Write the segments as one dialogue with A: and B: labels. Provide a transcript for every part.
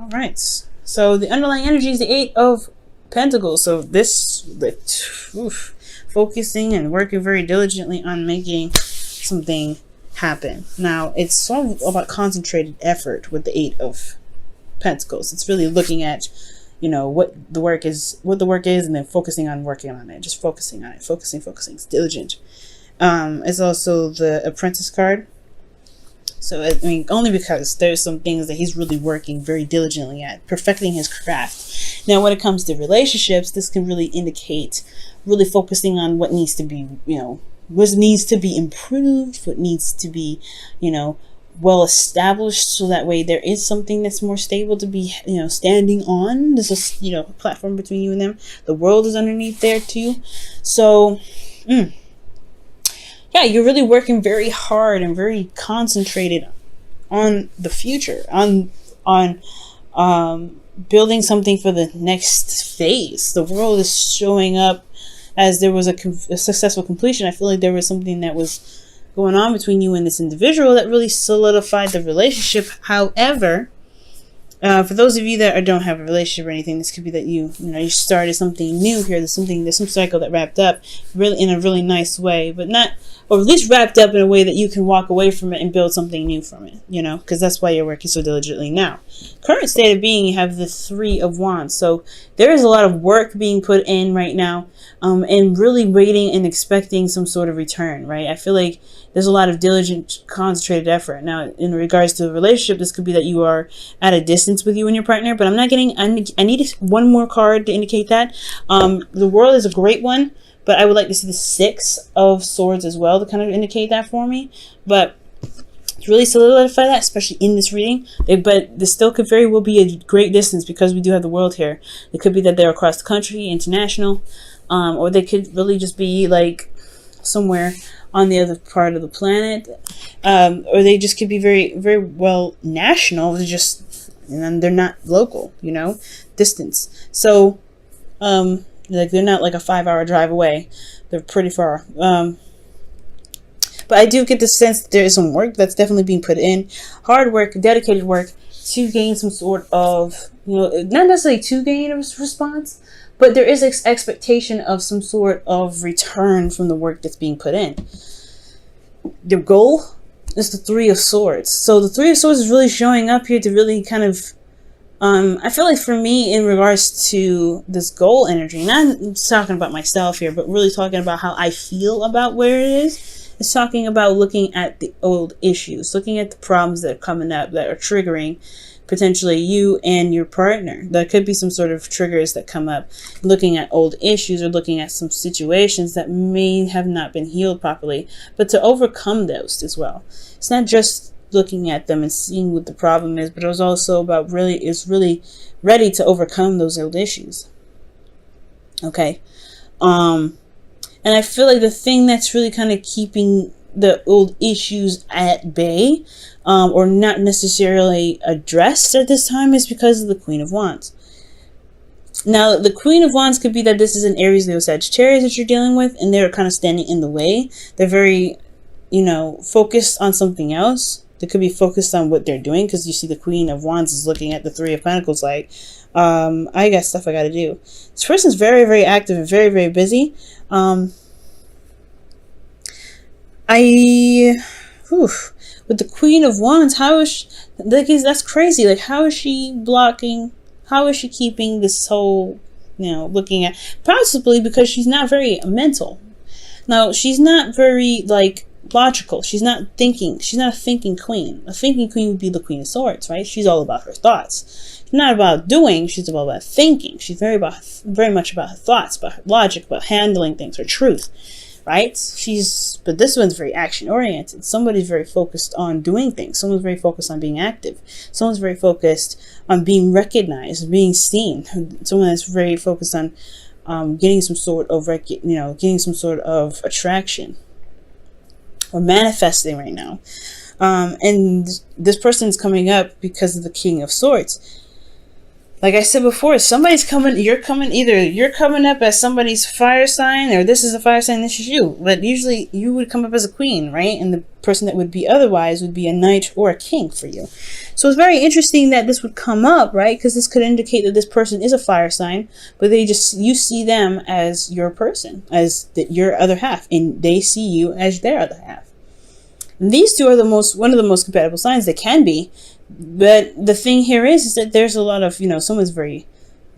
A: All right. So the underlying energy is the Eight of Pentacles. So focusing and working very diligently on making something happen. Now, it's sort of about concentrated effort with the Eight of Pentacles. It's really looking at, what the work is, and then focusing on working on it. Just focusing on it. Focusing. It's diligent. It's also the Apprentice card. So, only because there's some things that he's really working very diligently at, perfecting his craft. Now, when it comes to relationships, this can really indicate really focusing on what needs to be, what needs to be improved, what needs to be, well established, so that way there is something that's more stable to be, standing on. There's a, platform between you and them. The world is underneath there too. So, yeah, you're really working very hard and very concentrated on the future, on building something for the next phase. The world is showing up as there was a successful completion. I feel like there was something that was going on between you and this individual that really solidified the relationship. However, for those of you that don't have a relationship or anything, this could be that you started something new here. There's some cycle that wrapped up really in a really nice way, but not, or at least wrapped up in a way that you can walk away from it and build something new from it, because that's why you're working so diligently now. Current state of being, you have the Three of Wands. So there is a lot of work being put in right now, and really waiting and expecting some sort of return, right? I feel like there's a lot of diligent, concentrated effort. Now, in regards to the relationship, this could be that you are at a distance with you and your partner, but I'm not getting, I need one more card to indicate that. The World is a great one, but I would like to see the Six of Swords as well to kind of indicate that for me. But to really solidify that, especially in this reading, but this still could very well be a great distance because we do have the World here. It could be that they're across the country, international, or they could really just be like somewhere on the other part of the planet, or they just could be very, very well national. And they're not local, distance. So, they're not like a 5-hour drive away. They're pretty far. But I do get the sense that there is some work that's definitely being put in. Hard work, dedicated work to gain some sort of, not necessarily to gain a response, but there is expectation of some sort of return from the work that's being put in. The goal is the Three of Swords. So the Three of Swords is really showing up here to really kind of, I feel like for me, in regards to this goal energy, not talking about myself here, but really talking about how I feel about where it is. It's talking about looking at the old issues, looking at the problems that are coming up that are triggering potentially you and your partner. There could be some sort of triggers that come up, looking at old issues or looking at some situations that may have not been healed properly, but to overcome those as well. It's not just looking at them and seeing what the problem is, but it was also about really ready to overcome those old issues. Okay. And I feel like the thing that's really kind of keeping the old issues at bay, or not necessarily addressed at this time, is because of the Queen of Wands. Now, the Queen of Wands could be that this is an Aries, Leo, Sagittarius that you're dealing with, and they're kind of standing in the way. They're very, focused on something else. They could be focused on what they're doing, because you see the Queen of Wands is looking at the Three of Pentacles like, I got stuff I got to do. This person's very, very active and very, very busy. With the Queen of Wands, how is she, that's crazy. Like, how is she blocking? How is she keeping this whole, looking at, possibly because she's not very mental. Now, she's not very, logical. She's not thinking. She's not a thinking queen. A thinking queen would be the Queen of Swords, right? She's all about her thoughts. She's not about doing. She's all about thinking. She's very much about her thoughts, about her logic, about handling things, her truth, right? But this one's very action oriented. Somebody's very focused on doing things. Someone's very focused on being active. Someone's very focused on being recognized, being seen. Someone that's very focused on getting some sort of attraction, or manifesting right now. And this person's coming up because of the King of Swords. Like I said before, somebody's coming, either you're coming up as somebody's fire sign, or this is a fire sign, this is you. But usually you would come up as a queen, right? And the person that would be otherwise would be a knight or a king for you. So it's very interesting that this would come up, right? Because this could indicate that this person is a fire sign, but you see them as your person, as your other half, and they see you as their other half. And these two are one of the most compatible signs they can be. But the thing here is that there's a lot of, someone's very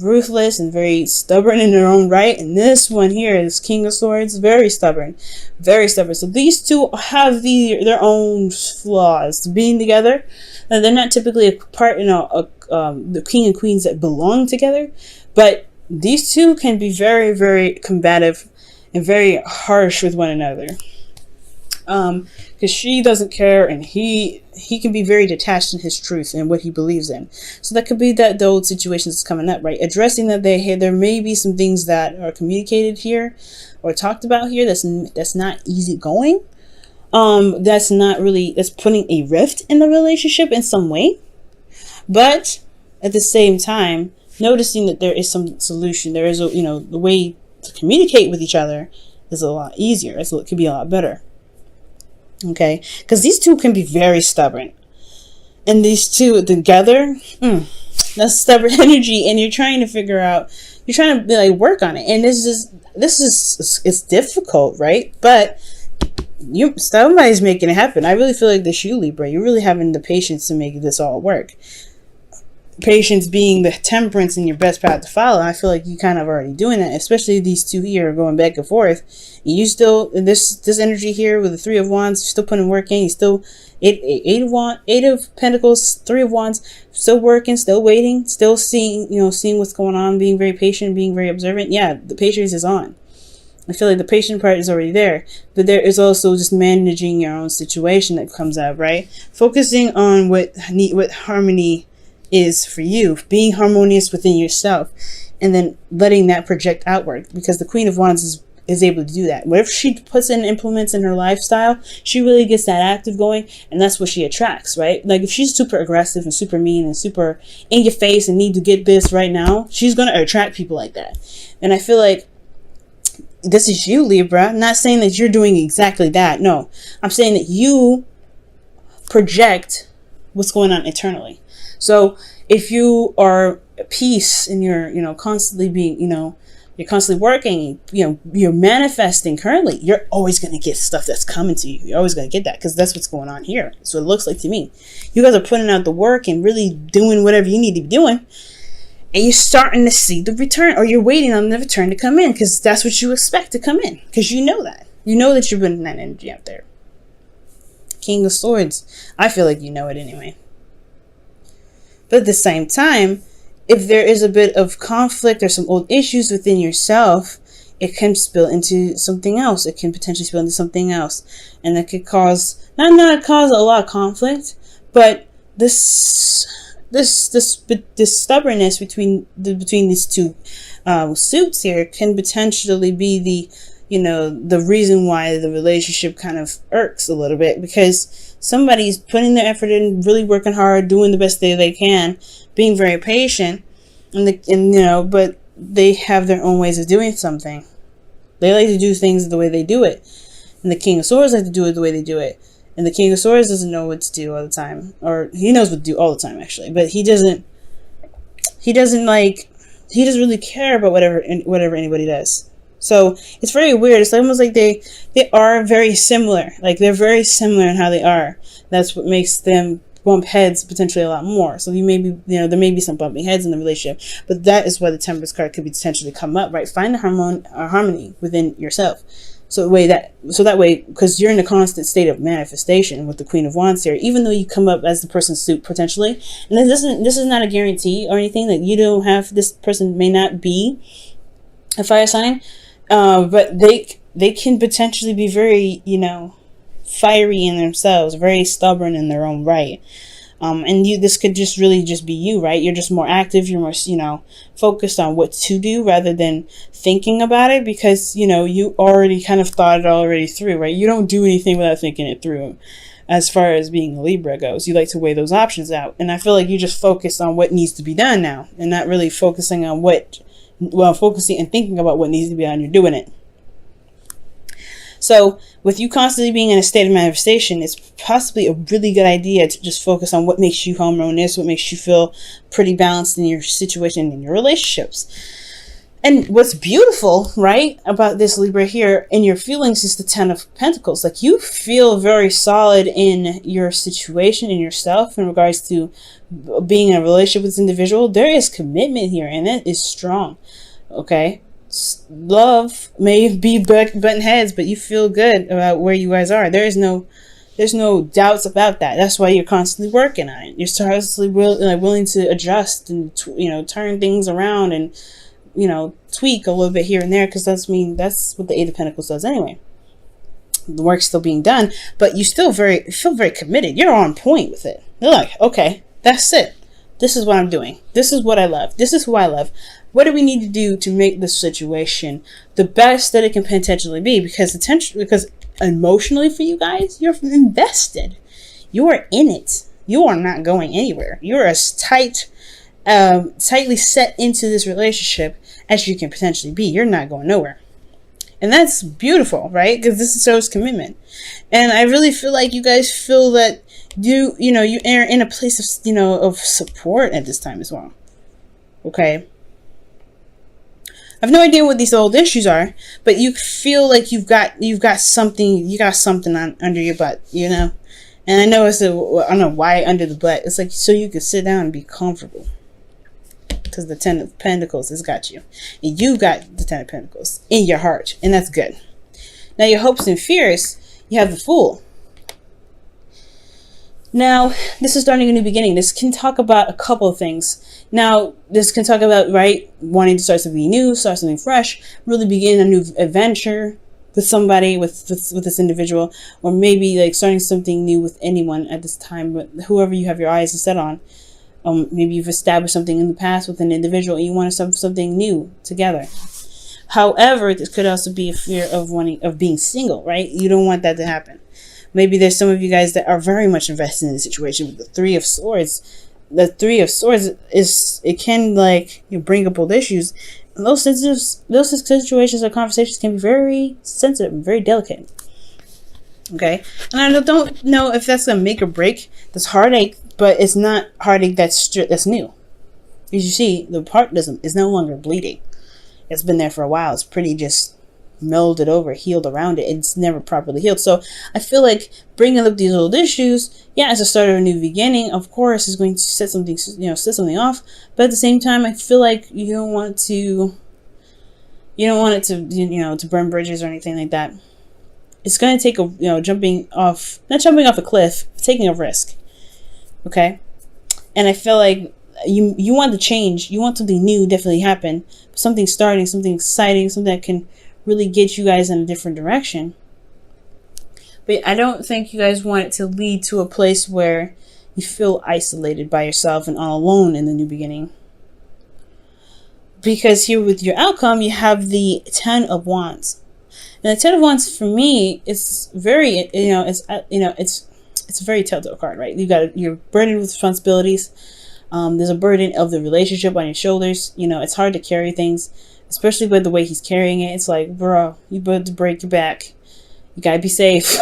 A: ruthless and very stubborn in their own right. And this one here is King of Swords, very stubborn, very stubborn. So these two have their own flaws. Being together, they're not typically a part, the king and queens that belong together. But these two can be very, very combative and very harsh with one another. Because she doesn't care, and he can be very detached in his truth and what he believes in. So that could be the old situation that's coming up, right? Addressing that there may be some things that are communicated here or talked about here that's not easy going. That's putting a rift in the relationship in some way. But at the same time, noticing that there is some solution. There is the way to communicate with each other is a lot easier. It could be a lot better. Okay, because these two can be very stubborn, and these two together, that's stubborn energy, and you're trying to work on it, and this is it's difficult, right? But somebody's making it happen. I really feel like this you, Libra, you're really having the patience to make this all work. Patience being the temperance in your best path to follow. I feel like you kind of already doing that, especially these two here going back and forth. You still, this energy here with the Three of Wands, still putting work in. You still eight of Pentacles, Three of Wands, still working, still waiting, still seeing what's going on, being very patient, being very observant. Yeah, the patience is on. I feel like the patient part is already there, but there is also just managing your own situation that comes out, right? Focusing on what harmony is for you, being harmonious within yourself, and then letting that project outward, because the Queen of Wands is able to do that. Whatever she puts in, implements in her lifestyle, she really gets that active going, and that's what she attracts, right? Like if she's super aggressive and super mean and super in your face and need to get this right now, she's going to attract people like that. And I feel like this is you, Libra. I'm not saying that you're doing exactly that. No, I'm saying that you project what's going on internally. So if you are at peace and you're, constantly being, you're constantly working, you're manifesting currently, you're always going to get stuff that's coming to you. You're always going to get that, because that's what's going on here. That's what it looks like to me. You guys are putting out the work and really doing whatever you need to be doing. And you're starting to see the return, or you're waiting on the return to come in, because that's what you expect to come in, because you know that. You know that you're putting that energy out there. King of Swords. I feel like you know it anyway. But at the same time, if there is a bit of conflict or some old issues within yourself, it can spill into something else. It can potentially spill into something else. And that could cause, not cause a lot of conflict, but this stubbornness between these two suits here can potentially be the reason why the relationship kind of irks a little bit, because somebody's putting their effort in, really working hard, doing the best they can, being very patient, but they have their own ways of doing something. They like to do things the way they do it, and the King of Swords like to do it the way they do it. And the King of Swords doesn't know what to do all the time, or he knows what to do all the time actually, but he doesn't really care about whatever anybody does. So it's very weird. It's almost like they are very similar. Like they're very similar in how they are. That's what makes them bump heads potentially a lot more. So there may be some bumping heads in the relationship, but that is why the Temperance card could potentially come up, right? Find the harmony within yourself. So that way, because you're in a constant state of manifestation with the Queen of Wands here, even though you come up as the person's suit potentially, and this is not a guarantee or anything that you don't have. This person may not be a fire sign. But they can potentially be very, fiery in themselves, very stubborn in their own right. And this could just really just be you, right? You're just more active. You're more, focused on what to do rather than thinking about it, because, you already kind of thought it already through, right? You don't do anything without thinking it through. as far as being a Libra goes. You like to weigh those options out. And I feel like you just focus on what needs to be done now and not really focusing on focusing and thinking about what needs to be done. You're doing it. So with you constantly being in a state of manifestation, it's possibly a really good idea to just focus on what makes you harmonious, what makes you feel pretty balanced in your situation, in your relationships. And what's beautiful, right, about this Libra here in your feelings is the Ten of Pentacles. Like, you feel very solid in your situation, in yourself, in regards to being in a relationship with this individual. There is commitment here, and it is strong. Okay? Love may be button heads, but you feel good about where you guys are. There's no doubts about that. That's why you're constantly working on it. You're constantly willing to adjust and turn things around and tweak a little bit here and there, because that's what the Eight of Pentacles does anyway. The work's still being done, but you still feel very committed. You're on point with it. You're like, okay, that's it. This is what I'm doing. This is what I love. This is who I love. What do we need to do to make this situation the best that it can potentially be? Because emotionally for you guys, you're invested. You are in it. You are not going anywhere. You're as tightly set into this relationship as you can potentially be. You're not going nowhere. And that's beautiful, right? Because this shows commitment. And I really feel like you guys feel that you are in a place of, of support at this time as well. Okay? I have no idea what these old issues are, but you feel like you've got something under your butt, And I know I don't know why under the butt. It's like so you can sit down and be comfortable. Because the Ten of Pentacles has got you. And you got the Ten of Pentacles in your heart. And that's good. Now your hopes and fears, you have the Fool. Now, this is starting a new beginning. This can talk about a couple of things. Now, this can talk about, right, wanting to start something new, start something fresh, really begin a new adventure with somebody, with this individual, or maybe like starting something new with anyone at this time, but whoever you have your eyes set on. Maybe you've established something in the past with an individual and you want to start something new together. However, this could also be a fear of being single, right? You don't want that to happen. Maybe there's some of you guys that are very much invested in the situation with the Three of Swords. The Three of Swords can bring up old issues. And those situations or conversations can be very sensitive and very delicate. Okay? And I don't know if that's going to make or break this heartache, but it's not heartache that's new. As you see, the part is no longer bleeding. It's been there for a while. It's pretty just melded over, healed around it. It's never properly healed. So I feel like bringing up these old issues, as a start of a new beginning, of course, is going to set something off. But at the same time, I feel like you don't want it to burn bridges or anything like that. It's going to take not jumping off a cliff, taking a risk. Okay? And I feel like you want to change. You want something new definitely happen. Something starting, something exciting, something that can really get you guys in a different direction. But I don't think you guys want it to lead to a place where you feel isolated by yourself and all alone in the new beginning. Because here with your outcome, you have the Ten of Wands. And the Ten of Wands for me is very, it's a very telltale card, right? You're burdened with responsibilities. There's a burden of the relationship on your shoulders. It's hard to carry things, especially by the way he's carrying it. It's like, bro, you better to break your back. You gotta be safe.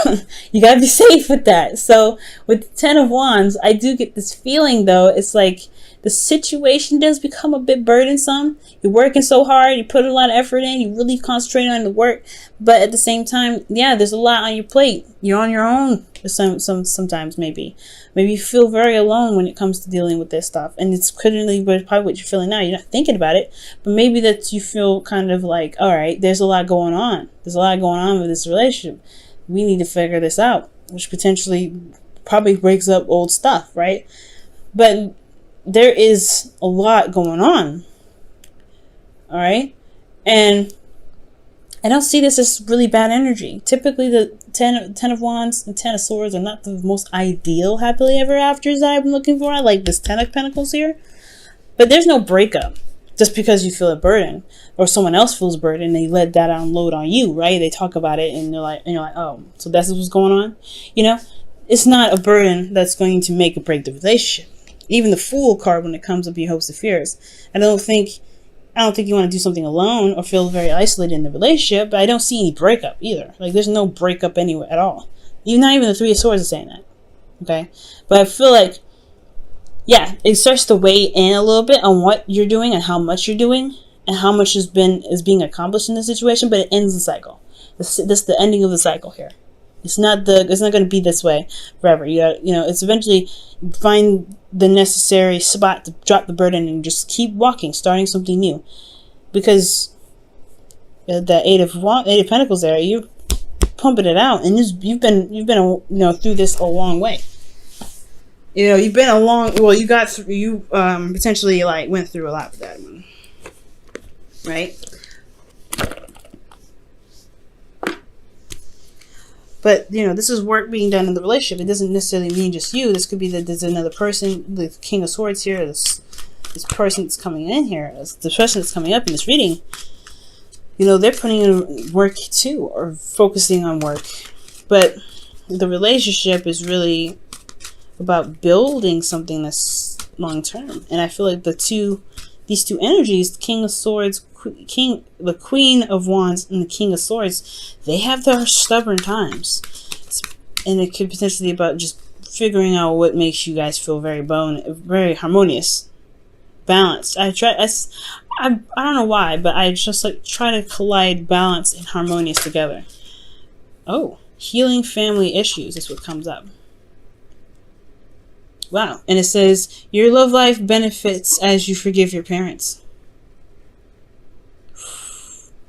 A: You gotta be safe with that. So with the Ten of Wands, I do get this feeling though. It's like the situation does become a bit burdensome. You're working so hard. You put a lot of effort in. You really concentrate on the work. But at the same time, there's a lot on your plate. You're on your own. Sometimes maybe you feel very alone when it comes to dealing with this stuff. And it's probably what you're feeling now. You're not thinking about it. But maybe that you feel kind of like, all right, there's a lot going on. There's a lot going on with this relationship. We need to figure this out. Which potentially probably breaks up old stuff, right? But there is a lot going on. All right? And I don't see this as really bad energy. Typically, the Ten of Wands and Ten of Swords are not the most ideal happily ever afters that I'm looking for. I like this Ten of Pentacles here. But there's no breakup just because you feel a burden or someone else feels a burden. They let that unload on you, right? They talk about it and you're like, oh, so that's what's going on? it's not a burden that's going to make or break the relationship. Even the Fool card, when it comes up your hopes and fears, I don't think you want to do something alone or feel very isolated in the relationship, but I don't see any breakup either. Like, there's no breakup anywhere at all. Not even the Three of Swords is saying that. Okay? But I feel like, yeah, it starts to weigh in a little bit on what you're doing and how much you're doing and how much is being accomplished in this situation, but it ends the cycle. This is the ending of the cycle here. It's not going to be this way forever. It's eventually find the necessary spot to drop the burden and just keep walking, starting something new. Because the Eight of Pentacles there, you're pumping it out, and you've been through this a long way. You've been a long. Well, you potentially like went through a lot with that one, right? But, this is work being done in the relationship. It doesn't necessarily mean just you. This could be that there's another person, the King of Swords here, this person that's coming in here, the person that's coming up in this reading. They're putting in work too, or focusing on work. But the relationship is really about building something that's long-term. And I feel like these two energies, the King of Swords, the Queen of Wands, and the King of Swords, they have their stubborn times, and it could potentially be about just figuring out what makes you guys feel very harmonious, balanced. I don't know why, but I just like try to collide balance and harmonious together. Oh, healing family issues is what comes up. Wow, and it says your love life benefits as you forgive your parents.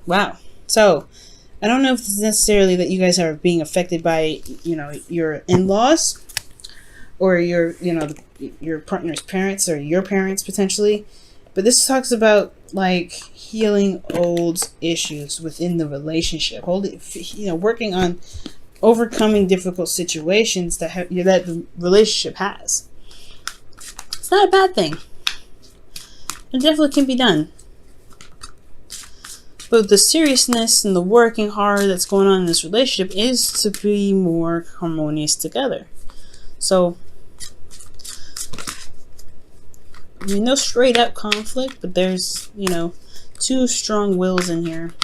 A: Wow. So, I don't know if it's necessarily that you guys are being affected by, your in-laws or your partner's parents or your parents potentially. But this talks about like healing old issues within the relationship. Working on overcoming difficult situations that the relationship has. It's not a bad thing. It definitely can be done. But the seriousness and the working hard that's going on in this relationship is to be more harmonious together. So, no straight up conflict, but there's, two strong wills in here.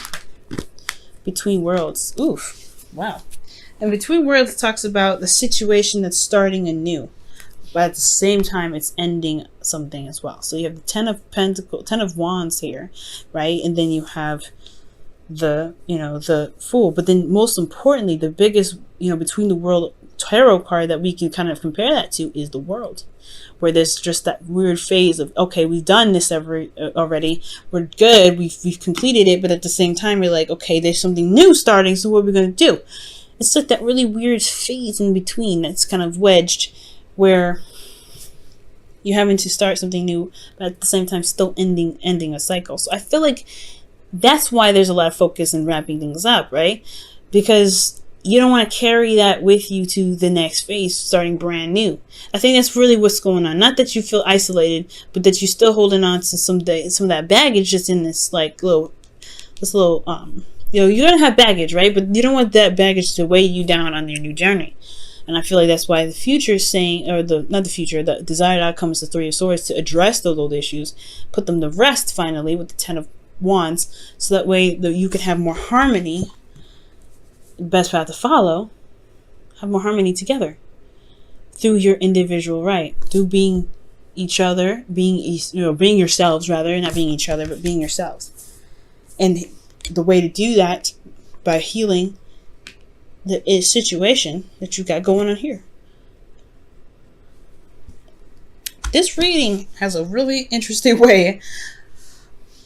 A: Between Worlds. Oof. Wow. And Between Worlds talks about the situation that's starting anew. But at the same time, it's ending something as well. So you have the Ten of Wands here, right? And then you have the Fool. But then most importantly, the biggest, Between the World tarot card that we can kind of compare that to is the World. Where there's just that weird phase of, okay, we've done this already. We're good. We've completed it. But at the same time, we're like, okay, there's something new starting. So what are we going to do? It's like that really weird phase in between that's kind of wedged, where you're having to start something new, but at the same time still ending a cycle. So I feel like that's why there's a lot of focus in wrapping things up, right? Because you don't want to carry that with you to the next phase, starting brand new. I think that's really what's going on. Not that you feel isolated, but that you're still holding on to some of that baggage just in this little you're gonna have baggage, right? But you don't want that baggage to weigh you down on your new journey. And I feel like that's why the future is saying, the desired outcome is the Three of Swords, to address those old issues, put them to rest finally with the Ten of Wands, so that way you can have more harmony. The best path to follow, have more harmony together through your individual right, through being each other, being yourselves rather, not being each other, but being yourselves. And the way to do that by healing the situation that you got going on here. This reading has a really interesting way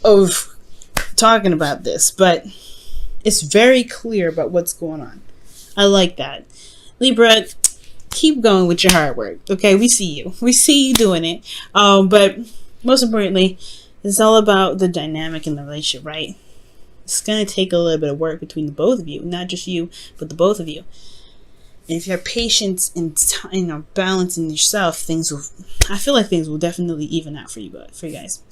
A: of talking about this, but it's very clear about what's going on. I like that. Libra, keep going with your hard work. Okay, we see you. We see you doing it. But most importantly, it's all about the dynamic in the relationship, right? It's going to take a little bit of work between the both of you. Not just you, but the both of you. And if you have patience and balance in yourself, I feel like things will definitely even out for you guys.